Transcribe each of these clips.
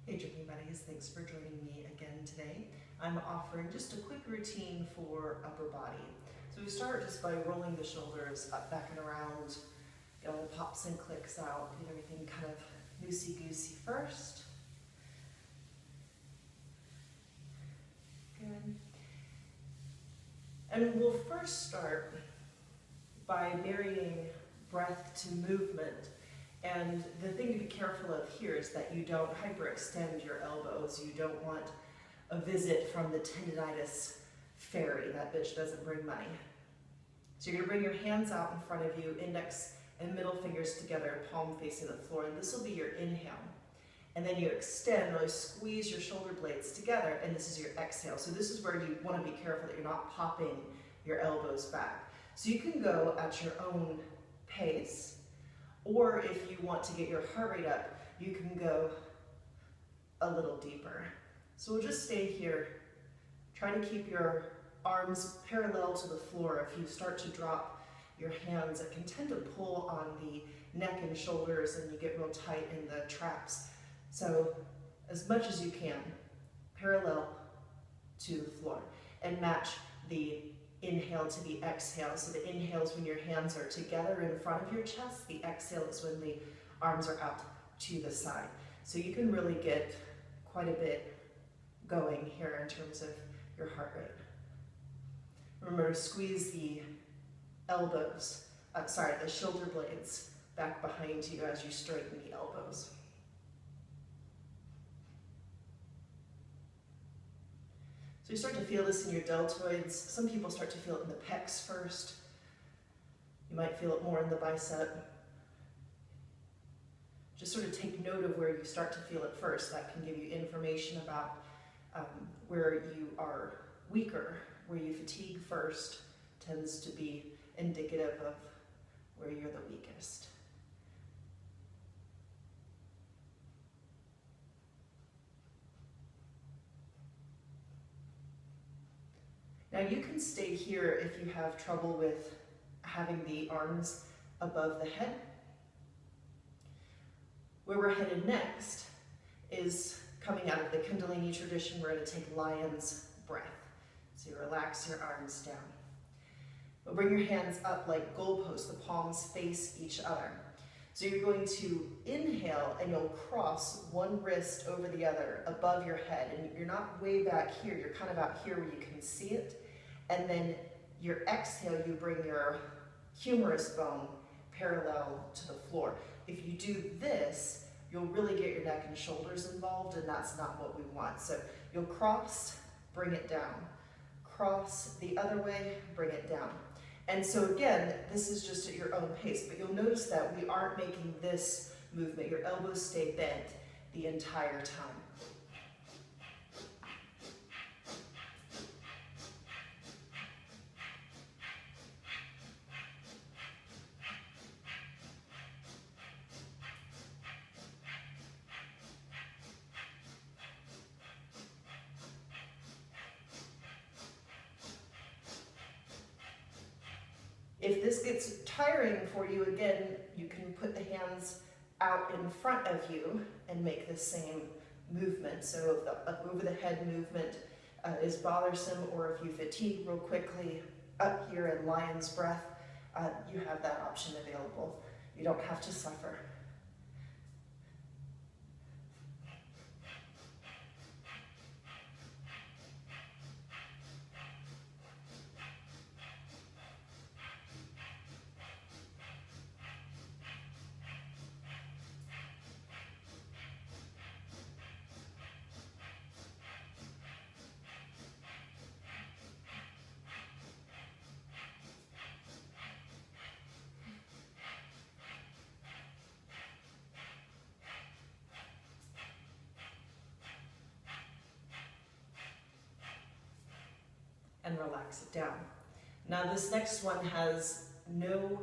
Hey Journey Buddies, thanks for joining me again today. I'm offering just a quick routine for upper body. So we start just by rolling the shoulders up, back, and around, get all the pops and clicks out, get everything kind of loosey-goosey first. Good. And we'll first start by marrying breath to movement. And the thing to be careful of here is that you don't hyperextend your elbows. You don't want a visit from the tendinitis fairy. That bitch doesn't bring money. So you're gonna bring your hands out in front of you, index and middle fingers together, palm facing the floor, and this will be your inhale. And then you extend, really squeeze your shoulder blades together, and this is your exhale. So this is where you wanna be careful that you're not popping your elbows back. So you can go at your own pace, or if you want to get your heart rate up, you can go a little deeper. So we'll just stay here. Try to keep your arms parallel to the floor. If you start to drop your hands, it can tend to pull on the neck and shoulders and you get real tight in the traps. So as much as you can, parallel to the floor and match the inhale to the exhale. So the inhale is when your hands are together in front of your chest. The exhale is when the arms are out to the side. So you can really get quite a bit going here in terms of your heart rate. Remember to squeeze the elbows, the shoulder blades back behind you as you straighten the elbows. So you start to feel this in your deltoids. Some people start to feel it in the pecs first. You might feel it more in the bicep. Just sort of take note of where you start to feel it first. That can give you information about where you are weaker, where you fatigue first tends to be indicative of where you're the weakest. Now you can stay here if you have trouble with having the arms above the head. Where we're headed next is coming out of the Kundalini tradition. We're going to take lion's breath. So you relax your arms down. We'll bring your hands up like goalposts. The palms face each other. So you're going to inhale and you'll cross one wrist over the other above your head. And you're not way back here, you're kind of out here where you can see it. And then your exhale, you bring your humerus bone parallel to the floor. If you do this, you'll really get your neck and shoulders involved, and that's not what we want. So you'll cross, bring it down. Cross the other way, bring it down. And so again, this is just at your own pace, but you'll notice that we aren't making this movement. Your elbows stay bent the entire time. If this gets tiring for you, again, you can put the hands out in front of you and make the same movement. So if the over the head movement is bothersome, or if you fatigue real quickly up here in lion's breath, you have that option available. You don't have to suffer. And relax it down. Now this next one has no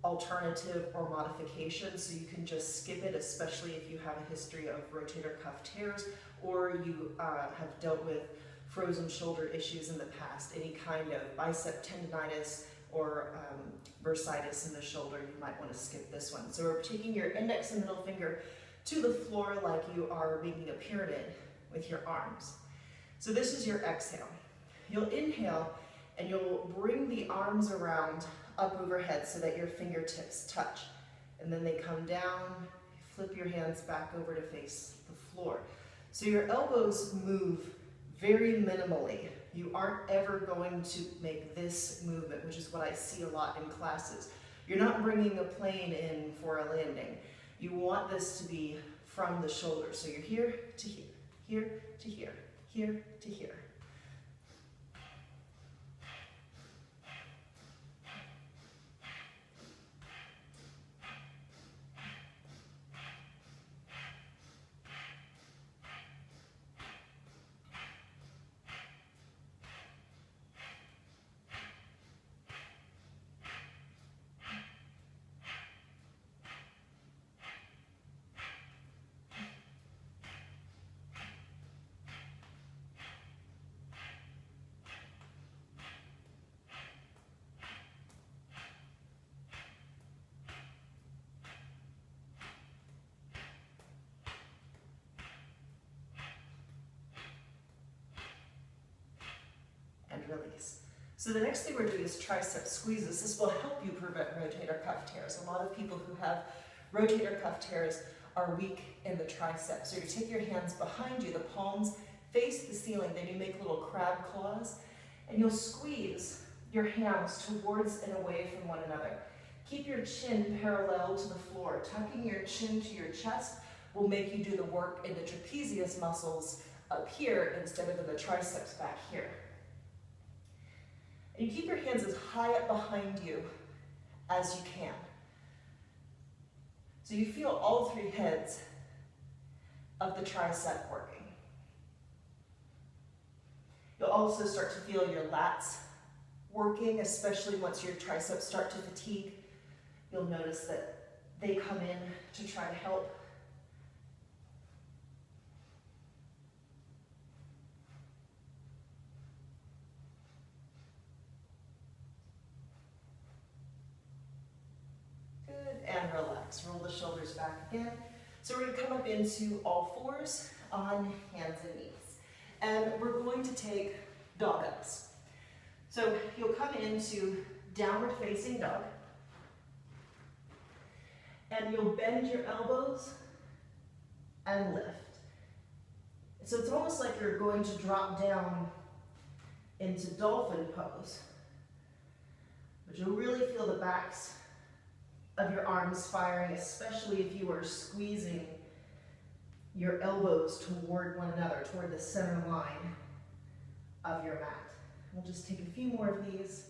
alternative or modification, so you can just skip it, especially if you have a history of rotator cuff tears or you have dealt with frozen shoulder issues in the past, any kind of bicep tendinitis or bursitis in the shoulder. You might want to skip this one. So we're taking your index and middle finger to the floor like you are making a pyramid with your arms. So this is your exhale. You'll inhale and you'll bring the arms around up overhead so that your fingertips touch. And then they come down, flip your hands back over to face the floor. So your elbows move very minimally. You aren't ever going to make this movement, which is what I see a lot in classes. You're not bringing a plane in for a landing. You want this to be from the shoulders. So you're here to here, here to here, here to here. Release. So the next thing we're doing is tricep squeezes. This will help you prevent rotator cuff tears. A lot of people who have rotator cuff tears are weak in the triceps. So you take your hands behind you, the palms face the ceiling, then you make little crab claws, and you'll squeeze your hands towards and away from one another. Keep your chin parallel to the floor. Tucking your chin to your chest will make you do the work in the trapezius muscles up here instead of in the triceps back here. And you keep your hands as high up behind you as you can. So you feel all three heads of the tricep working. You'll also start to feel your lats working, especially once your triceps start to fatigue. You'll notice that they come in to try to help. And relax. Roll the shoulders back again. So we're going to come up into all fours on hands and knees. And we're going to take dog ups. So you'll come into downward facing dog. And you'll bend your elbows and lift. So it's almost like you're going to drop down into dolphin pose. But you'll really feel the backs of your arms firing, especially if you are squeezing your elbows toward one another, toward the center line of your mat. We'll just take a few more of these.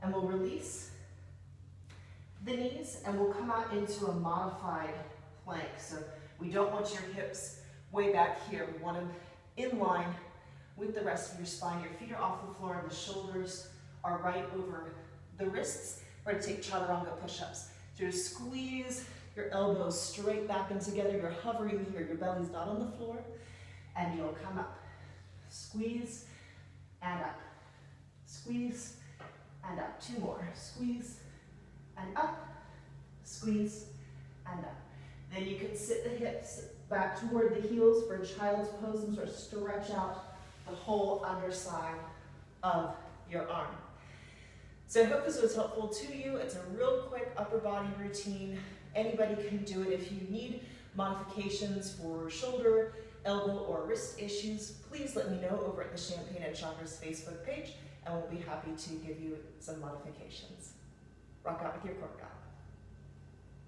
And we'll release the knees and we'll come out into a modified plank. So we don't want your hips way back here. We want them in line with the rest of your spine. Your feet are off the floor and the shoulders are right over the wrists. We're going to take chaturanga push-ups. So you squeeze your elbows straight back and together. You're hovering here. Your belly's not on the floor. And you'll come up. Squeeze and up. Squeeze and up. Two more. Squeeze and up. Squeeze and up. Then you can sit the hips back toward the heels for child's pose and sort of stretch out the whole underside of your arm. So I hope this was helpful to you. It's a real quick upper body routine. Anybody can do it. If you need modifications for shoulder, elbow, or wrist issues, please let me know over at the Champagne and Chakras Facebook page, and we'll be happy to give you some modifications. Rock out with your core God.